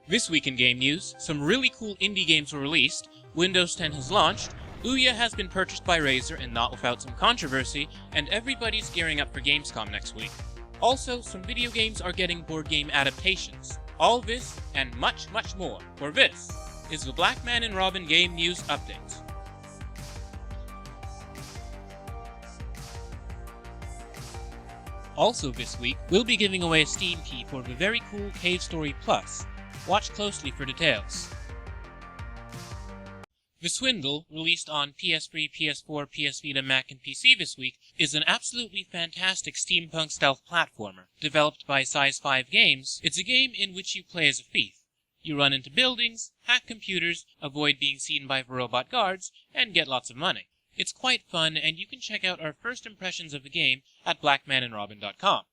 This week in game news, some really cool indie games were released, Windows 10 has launched, Ouya has been purchased by Razer and not without some controversy, and everybody's gearing up for Gamescom next week. Also, some video games are getting board game adaptations. All this, and much more, for this is the Blackman and Robin Game News Update. Also this week, we'll be giving away a Steam key for the very cool Cave Story Plus. Watch closely for details. The Swindle, released on PS3, PS4, PS Vita, Mac, and PC this week, is an absolutely fantastic steampunk stealth platformer. Developed by Size 5 Games, it's a game in which you play as a thief. You run into buildings, hack computers, avoid being seen by robot guards, and get lots of money. It's quite fun, and you can check out our first impressions of the game at blackmanandrobin.com.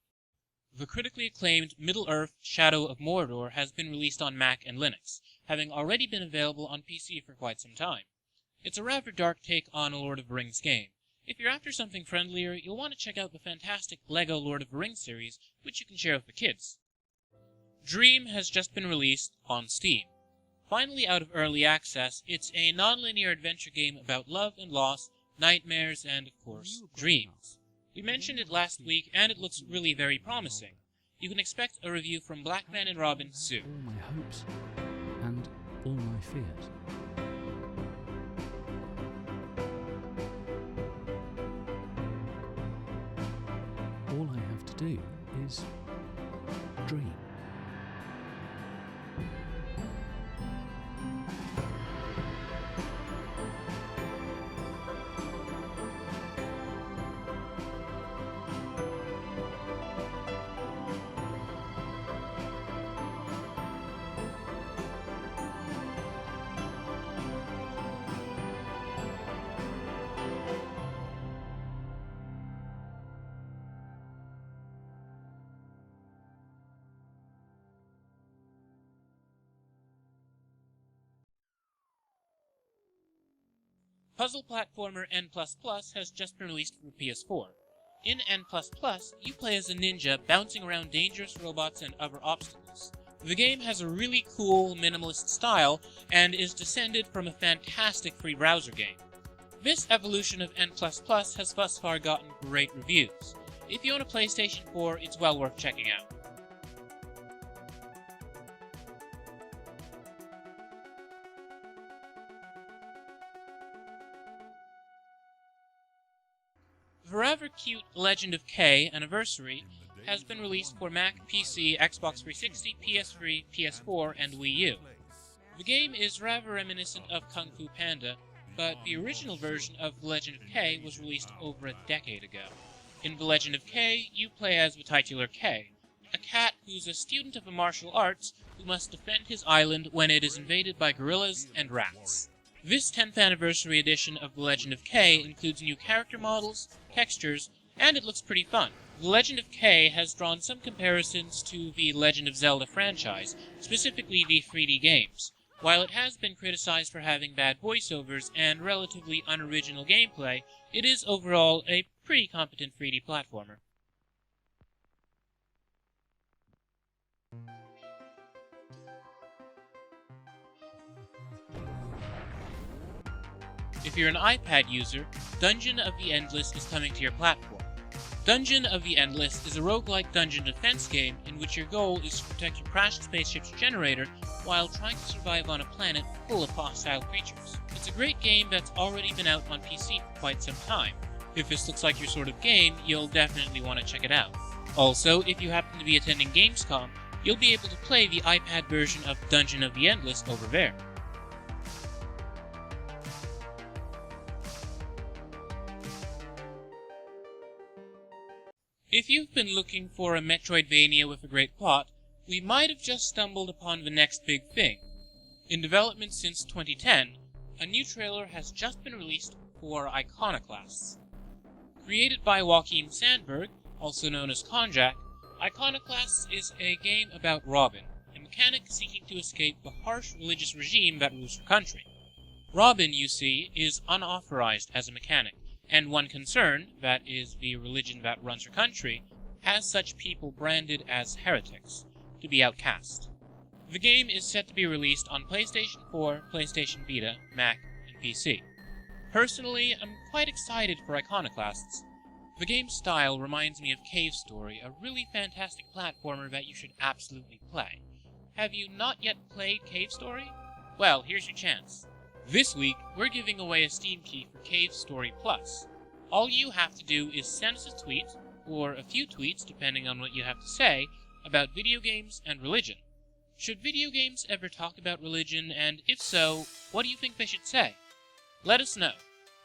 The critically acclaimed Middle-earth: Shadow of Mordor has been released on Mac and Linux, having already been available on PC for quite some time. It's a rather dark take on a Lord of the Rings game. If you're after something friendlier, you'll want to check out the fantastic LEGO Lord of the Rings series, which you can share with the kids. Dream has just been released on Steam. Finally out of early access, it's a non-linear adventure game about love and loss, nightmares, and, of course, dreams. We mentioned it last week, and it looks really very promising. You can expect a review from Blackman and Robin soon. All my hopes and all my fears. All I have to do is dream. Puzzle platformer N++ has just been released for PS4. In N++, you play as a ninja bouncing around dangerous robots and other obstacles. The game has a really cool, minimalist style, and is descended from a fantastic free browser game. This evolution of N++ has thus far gotten great reviews. If you own a PlayStation 4, it's well worth checking out. The rather cute Legend of K Anniversary has been released for Mac, PC, Xbox 360, PS3, PS4, and Wii U. The game is rather reminiscent of Kung Fu Panda, but the original version of The Legend of K was released over a decade ago. In The Legend of K, you play as the titular K, a cat who's a student of the martial arts who must defend his island when it is invaded by gorillas and rats. This 10th anniversary edition of The Legend of K includes new character models, textures, and it looks pretty fun. The Legend of K has drawn some comparisons to the Legend of Zelda franchise, specifically the 3D games. While it has been criticized for having bad voiceovers and relatively unoriginal gameplay, it is overall a pretty competent 3D platformer. If you're an iPad user, Dungeon of the Endless is coming to your platform. Dungeon of the Endless is a roguelike dungeon defense game in which your goal is to protect your crashed spaceship's generator while trying to survive on a planet full of hostile creatures. It's a great game that's already been out on PC for quite some time. If this looks like your sort of game, you'll definitely want to check it out. Also, if you happen to be attending Gamescom, you'll be able to play the iPad version of Dungeon of the Endless over there. If you've been looking for a Metroidvania with a great plot, we might have just stumbled upon the next big thing. In development since 2010, a new trailer has just been released for Iconoclasts. Created by Joachim Sandberg, also known as Konjak, Iconoclasts is a game about Robin, a mechanic seeking to escape the harsh religious regime that rules her country. Robin, you see, is unauthorized as a mechanic, and one concern, that is the religion that runs her country, has such people branded as heretics, to be outcast. The game is set to be released on PlayStation 4, PlayStation Vita, Mac, and PC. Personally, I'm quite excited for Iconoclasts. The game's style reminds me of Cave Story, a really fantastic platformer that you should absolutely play. Have you not yet played Cave Story? Well, here's your chance. This week, we're giving away a Steam key for Cave Story Plus. All you have to do is send us a tweet, or a few tweets depending on what you have to say, about video games and religion. Should video games ever talk about religion, and if so, what do you think they should say? Let us know.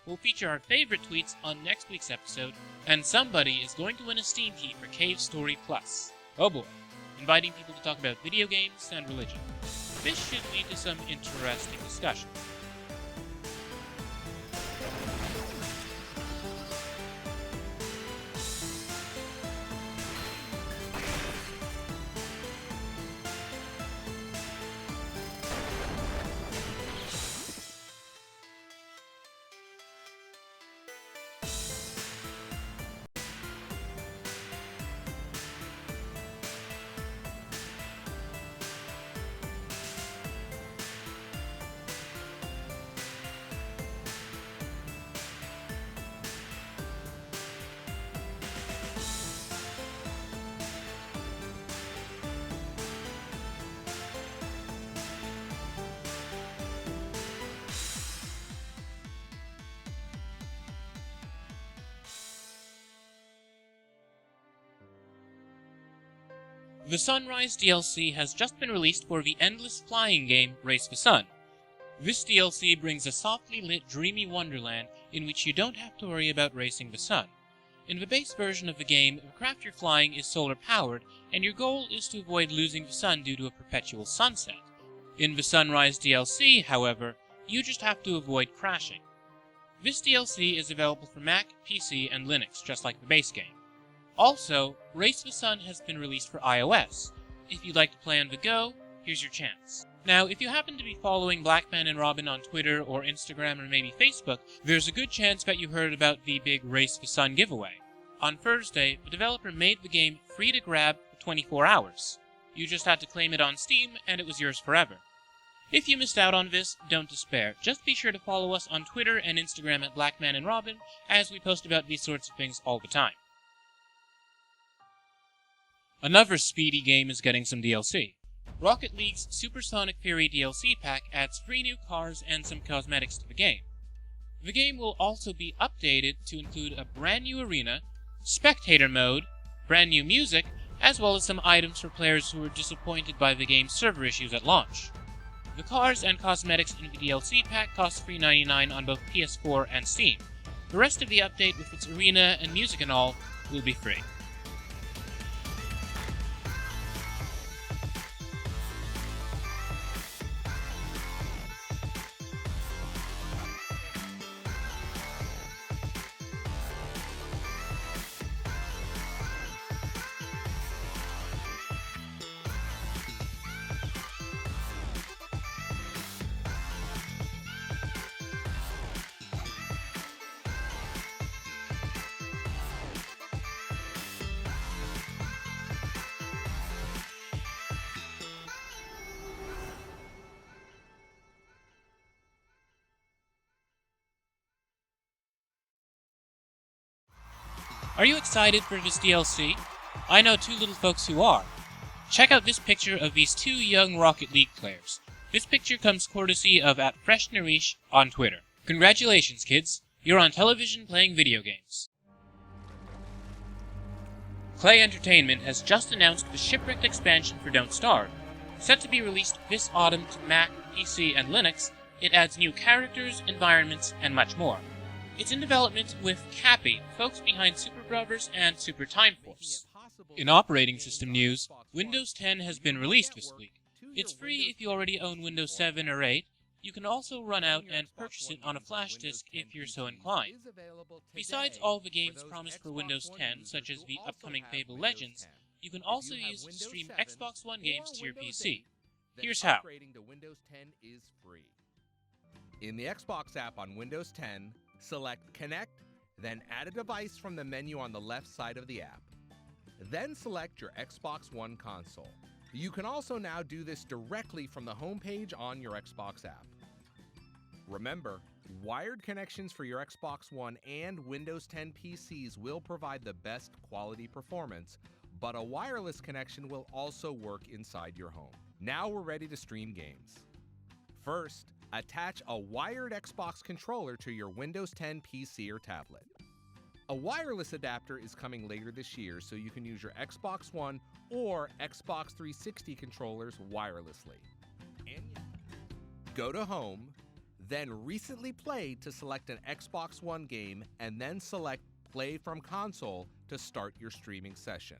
We'll feature our favorite tweets on next week's episode, and somebody is going to win a Steam key for Cave Story Plus. Oh boy, inviting people to talk about video games and religion. This should lead to some interesting discussion. The Sunrise DLC has just been released for the endless flying game Race the Sun. This DLC brings a softly lit, dreamy wonderland in which you don't have to worry about racing the sun. In the base version of the game, the craft you're flying is solar-powered, and your goal is to avoid losing the sun due to a perpetual sunset. In the Sunrise DLC, however, you just have to avoid crashing. This DLC is available for Mac, PC, and Linux, just like the base game. Also, Race the Sun has been released for iOS. If you'd like to play on the go, here's your chance. Now, if you happen to be following Blackman and Robin on Twitter or Instagram or maybe Facebook, there's a good chance that you heard about the big Race the Sun giveaway. On Thursday, the developer made the game free to grab for 24 hours. You just had to claim it on Steam, and it was yours forever. If you missed out on this, don't despair. Just be sure to follow us on Twitter and Instagram at Blackman and Robin, as we post about these sorts of things all the time. Another speedy game is getting some DLC. Rocket League's Supersonic Fury DLC pack adds 3 new cars and some cosmetics to the game. The game will also be updated to include a brand new arena, spectator mode, brand new music, as well as some items for players who were disappointed by the game's server issues at launch. The cars and cosmetics in the DLC pack cost $3.99 on both PS4 and Steam. The rest of the update with its arena and music and all will be free. Are you excited for this DLC? I know 2 little folks who are. Check out this picture of these 2 young Rocket League players. This picture comes courtesy of @FreshNarish on Twitter. Congratulations, kids. You're on television playing video games. Clay Entertainment has just announced the Shipwrecked expansion for Don't Starve. Set to be released this autumn to Mac, PC, and Linux, it adds new characters, environments, and much more. It's in development with Cappy, folks behind Super Brothers and Super Time Force. In operating system news, Windows 10 has been released this week. It's free if you already own Windows 7 or 8. You can also run out and purchase it on a flash disk if you're so inclined. Besides all the games promised for Windows 10, such as the upcoming Fable Legends, you can also use to stream Xbox One games to your PC. Here's how. In the Xbox app on Windows 10, select Connect, then add a device from the menu on the left side of the app. Then select your Xbox One console. You can also now do this directly from the homepage on your Xbox app. Remember, wired connections for your Xbox One and Windows 10 PCs will provide the best quality performance, but a wireless connection will also work inside your home. Now we're ready to stream games. First, attach a wired Xbox controller to your Windows 10 PC or tablet. A wireless adapter is coming later this year, so you can use your Xbox One or Xbox 360 controllers wirelessly. Go to Home, then Recently Played to select an Xbox One game, and then select Play from Console to start your streaming session.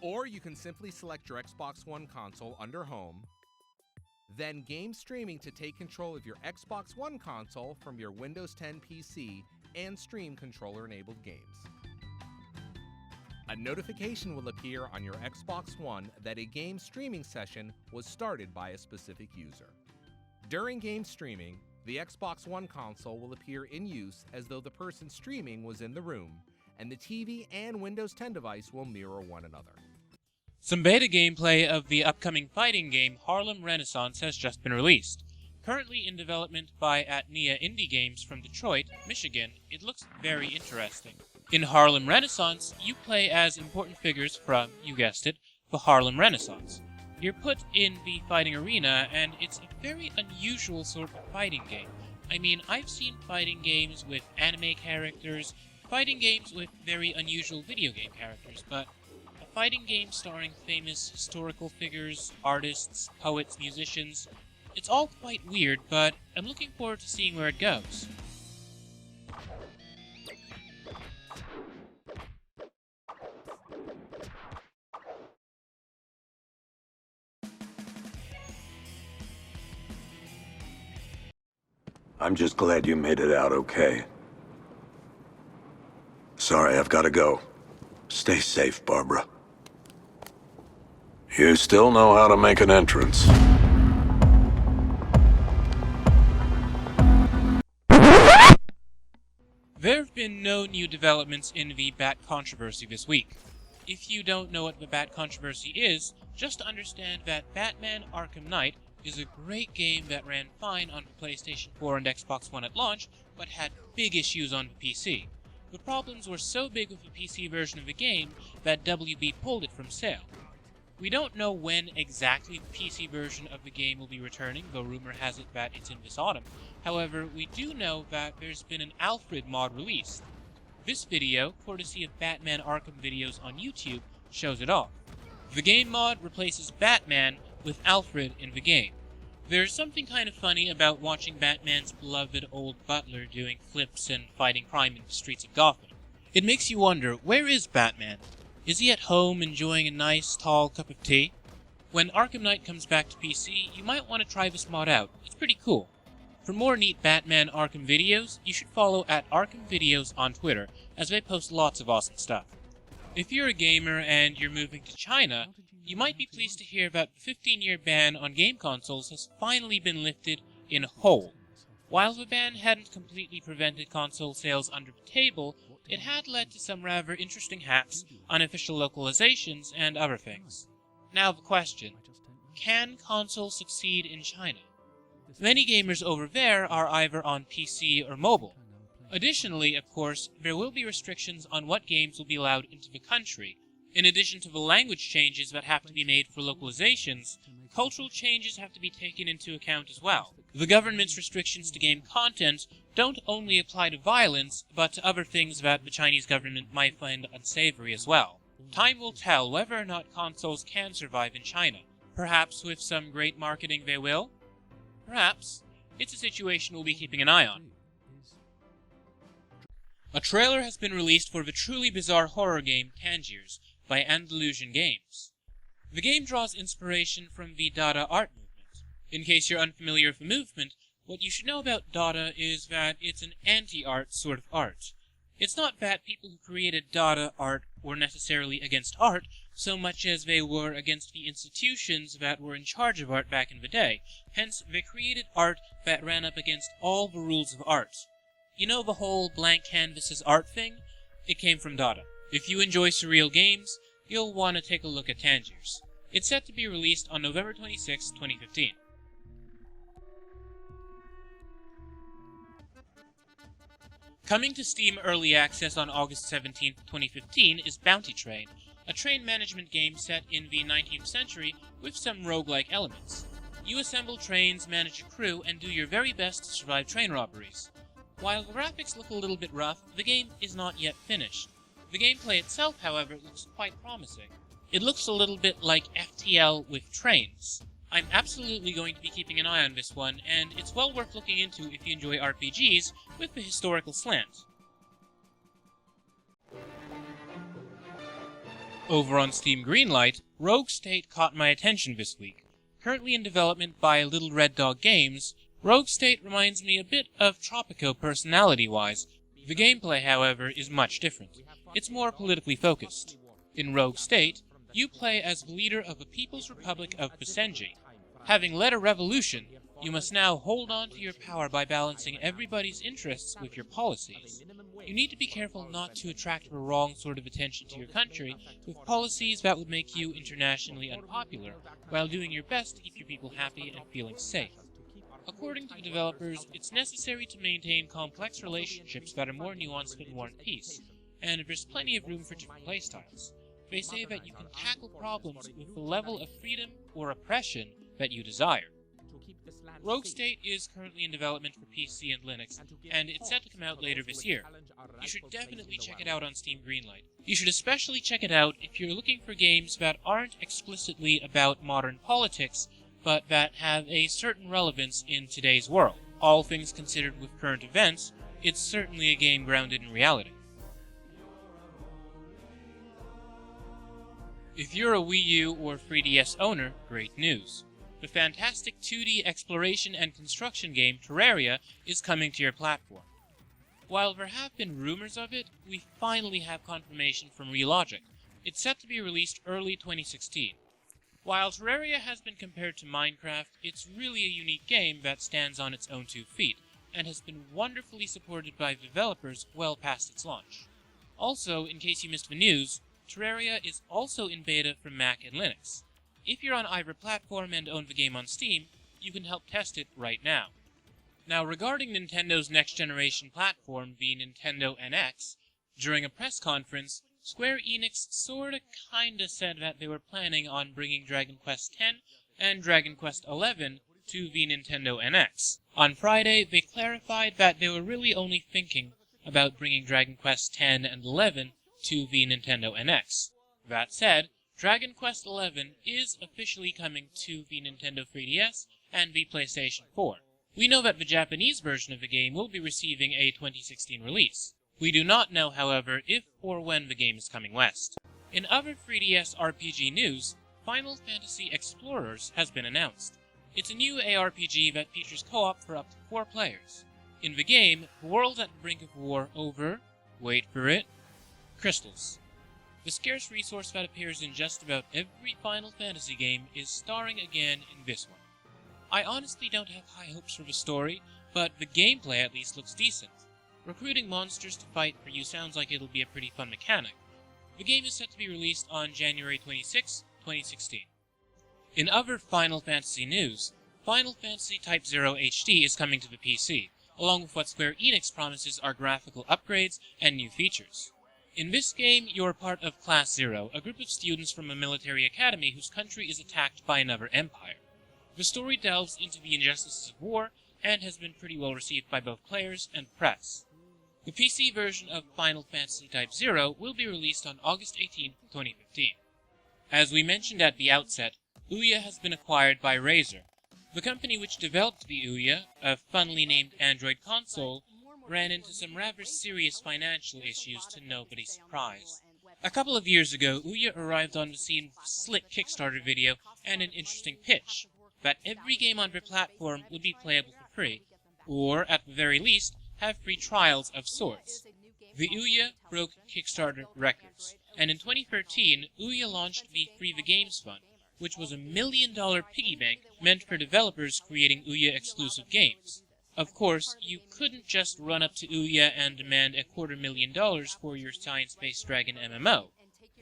Or you can simply select your Xbox One console under Home, then Game Streaming to take control of your Xbox One console from your Windows 10 PC and stream controller-enabled games. A notification will appear on your Xbox One that a game streaming session was started by a specific user. During game streaming, the Xbox One console will appear in use as though the person streaming was in the room, and the TV and Windows 10 device will mirror one another. Some beta gameplay of the upcoming fighting game Harlem Renaissance has just been released. Currently in development by Ouya Indie Games from Detroit, Michigan, it looks very interesting. In Harlem Renaissance, you play as important figures from, you guessed it, the Harlem Renaissance. You're put in the fighting arena, and it's a very unusual sort of fighting game. I mean, I've seen fighting games with anime characters, fighting games with very unusual video game characters, but a fighting game starring famous historical figures, artists, poets, musicians, it's all quite weird, but I'm looking forward to seeing where it goes. I'm just glad you made it out okay. Sorry, I've got to go. Stay safe, Barbara. You still know how to make an entrance. There have been no new developments in the Bat controversy this week. If you don't know what the Bat controversy is, just understand that Batman Arkham Knight is a great game that ran fine on the PlayStation 4 and Xbox One at launch, but had big issues on the PC. The problems were so big with the PC version of the game that WB pulled it from sale. We don't know when exactly the PC version of the game will be returning, though rumor has it that it's in this autumn. However, we do know that there's been an Alfred mod released. This video, courtesy of Batman Arkham videos on YouTube, shows it off. The game mod replaces Batman with Alfred in the game. There's something kind of funny about watching Batman's beloved old butler doing flips and fighting crime in the streets of Gotham. It makes you wonder, where is Batman? Is he at home enjoying a nice, tall cup of tea? When Arkham Knight comes back to PC, you might want to try this mod out. It's pretty cool. For more neat Batman Arkham videos, you should follow at Arkham Videos on Twitter, as they post lots of awesome stuff. If you're a gamer and you're moving to China, you might be pleased to hear that the 15-year ban on game consoles has finally been lifted in whole. While the ban hadn't completely prevented console sales under the table, it had led to some rather interesting hacks, unofficial localizations, and other things. Now the question, can consoles succeed in China? Many gamers over there are either on PC or mobile. Additionally, of course, there will be restrictions on what games will be allowed into the country. In addition to the language changes that have to be made for localizations, cultural changes have to be taken into account as well. The government's restrictions to game content don't only apply to violence, but to other things that the Chinese government might find unsavory as well. Time will tell whether or not consoles can survive in China. Perhaps with some great marketing they will? Perhaps. It's a situation we'll be keeping an eye on. A trailer has been released for the truly bizarre horror game Tangiers by Andalusian Games. The game draws inspiration from the Dada art movement. In case you're unfamiliar with the movement, what you should know about Dada is that it's an anti-art sort of art. It's not that people who created Dada art were necessarily against art, so much as they were against the institutions that were in charge of art back in the day. Hence, they created art that ran up against all the rules of art. You know the whole blank canvas is art thing? It came from Dada. If you enjoy surreal games, you'll want to take a look at Tangiers. It's set to be released on November 26, 2015. Coming to Steam Early Access on August 17, 2015 is Bounty Train, a train management game set in the 19th century with some roguelike elements. You assemble trains, manage a crew, and do your very best to survive train robberies. While the graphics look a little bit rough, the game is not yet finished. The gameplay itself, however, looks quite promising. It looks a little bit like FTL with trains. I'm absolutely going to be keeping an eye on this one, and it's well worth looking into if you enjoy RPGs with the historical slant. Over on Steam Greenlight, Rogue State caught my attention this week. Currently in development by Little Red Dog Games, Rogue State reminds me a bit of Tropico personality-wise. The gameplay, however, is much different. It's more politically focused. In Rogue State, you play as the leader of the People's Republic of Basenji. Having led a revolution, you must now hold on to your power by balancing everybody's interests with your policies. You need to be careful not to attract the wrong sort of attention to your country with policies that would make you internationally unpopular, while doing your best to keep your people happy and feeling safe. According to the developers, it's necessary to maintain complex relationships that are more nuanced than War and Peace, and there's plenty of room for different playstyles. They say that you can tackle problems with the level of freedom or oppression that you desire. Rogue State is currently in development for PC and Linux, and it's set to come out later this year. You should definitely check it out on Steam Greenlight. You should especially check it out if you're looking for games that aren't explicitly about modern politics, but that have a certain relevance in today's world. All things considered with current events, it's certainly a game grounded in reality. If you're a Wii U or 3DS owner, great news. The fantastic 2D exploration and construction game Terraria is coming to your platform. While there have been rumors of it, we finally have confirmation from Relogic. It's set to be released early 2016. While Terraria has been compared to Minecraft, it's really a unique game that stands on its own 2 feet, and has been wonderfully supported by developers well past its launch. Also, in case you missed the news, Terraria is also in beta for Mac and Linux. If you're on either platform and own the game on Steam, you can help test it right now. Now, regarding Nintendo's next-generation platform, the Nintendo NX, during a press conference, Square Enix sorta kinda said that they were planning on bringing Dragon Quest X and Dragon Quest XI to the Nintendo NX. On Friday, they clarified that they were really only thinking about bringing Dragon Quest X and XI to the Nintendo NX. That said, Dragon Quest XI is officially coming to the Nintendo 3DS and the PlayStation 4. We know that the Japanese version of the game will be receiving a 2016 release. We do not know, however, if or when the game is coming west. In other 3DS RPG news, Final Fantasy Explorers has been announced. It's a new ARPG that features co-op for up to 4 players. In the game, the world's at the brink of war over, wait for it, crystals. The scarce resource that appears in just about every Final Fantasy game is starring again in this one. I honestly don't have high hopes for the story, but the gameplay at least looks decent. Recruiting monsters to fight for you sounds like it'll be a pretty fun mechanic. The game is set to be released on January 26, 2016. In other Final Fantasy news, Final Fantasy Type 0 HD is coming to the PC, along with what Square Enix promises are graphical upgrades and new features. In this game, you're part of Class 0, a group of students from a military academy whose country is attacked by another empire. The story delves into the injustices of war, and has been pretty well received by both players and press. The PC version of Final Fantasy Type 0 will be released on August 18, 2015. As we mentioned at the outset, Ouya has been acquired by Razer. The company which developed the Ouya, a funnily named Android console, ran into some rather serious financial issues to nobody's surprise. A couple of years ago, Ouya arrived on the scene with a slick Kickstarter video and an interesting pitch, that every game on their platform would be playable for free, or, at the very least, have free trials of sorts. The Ouya broke Kickstarter records, and in 2013, Ouya launched the Free the Games Fund, which was $1 million piggy bank meant for developers creating Ouya exclusive games. Of course, you couldn't just run up to Ouya and demand $250,000 for your science-based dragon MMO.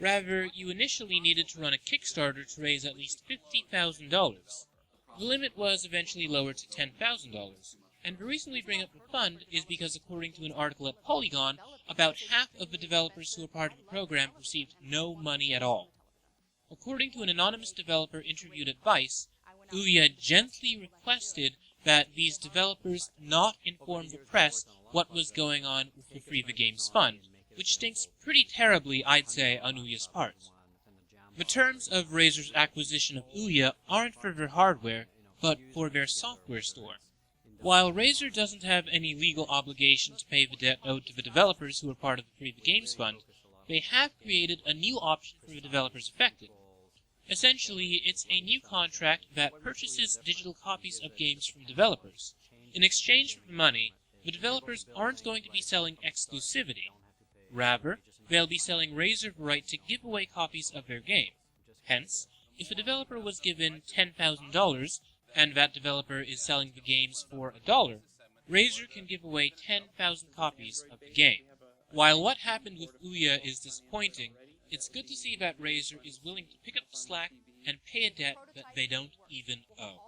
Rather, you initially needed to run a Kickstarter to raise at least $50,000. The limit was eventually lowered to $10,000, and the reason we bring up the fund is because according to an article at Polygon, about half of the developers who were part of the program received no money at all. According to an anonymous developer interviewed at Vice, Ouya gently requested that these developers not inform the press what was going on with the Free the Games fund, which stinks pretty terribly, I'd say, on Ouya's part. The terms of Razer's acquisition of Ouya aren't for their hardware, but for their software store. While Razer doesn't have any legal obligation to pay the debt owed to the developers who are part of the Free the Games fund, they have created a new option for the developers affected. Essentially, it's a new contract that purchases digital copies of games from developers. In exchange for the money, the developers aren't going to be selling exclusivity. Rather, they'll be selling Razer the right to give away copies of their game. Hence, if a developer was given $10,000, and that developer is selling the games for $1, Razer can give away 10,000 copies of the game. While what happened with Ouya is disappointing, it's good to see that Razer is willing to pick up the slack and pay a debt that they don't even owe.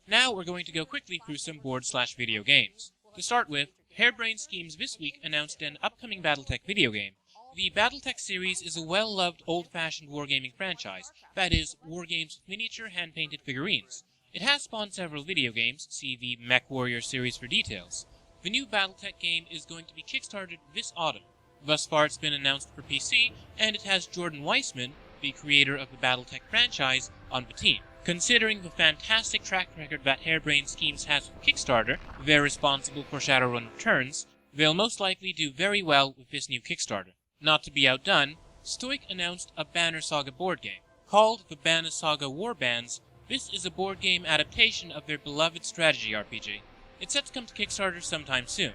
Now we're going to go quickly through some board/video games. To start with, Harebrained Schemes this week announced an upcoming Battletech video game. The Battletech series is a well-loved old-fashioned wargaming franchise, that is, wargames with miniature hand-painted figurines. It has spawned several video games, see the Mech Warrior series for details. The new Battletech game is going to be kickstarted this autumn. Thus far it's been announced for PC, and it has Jordan Weissman, the creator of the Battletech franchise, on the team. Considering the fantastic track record that Harebrained Schemes has with Kickstarter, they're responsible for Shadowrun Returns, they'll most likely do very well with this new Kickstarter. Not to be outdone, Stoic announced a Banner Saga board game. Called the Banner Saga Warbands, this is a board game adaptation of their beloved strategy RPG. It's set to come to Kickstarter sometime soon.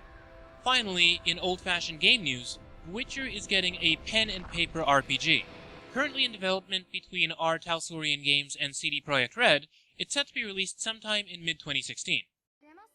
Finally, in old-fashioned game news, The Witcher is getting a pen-and-paper RPG. Currently in development between R. Talsorian Games and CD Projekt Red, it's set to be released sometime in mid-2016.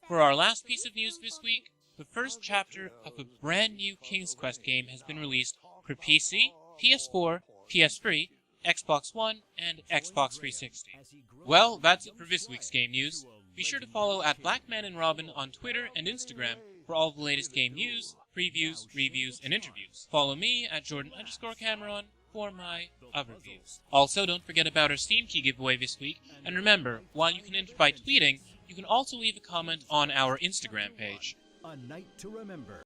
For our last piece of news this week, the first chapter of a brand new King's Quest game has been released for PC, PS4, PS3, Xbox One, and Xbox 360. Well, that's it for this week's game news. Be sure to follow at Blackman and Robin on Twitter and Instagram for all the latest game news, previews, reviews, and interviews. Follow me at Jordan_Cameron for my other views. Also, don't forget about our Steam Key giveaway this week, and remember, while you can enter by tweeting, you can also leave a comment on our Instagram page. A night to remember.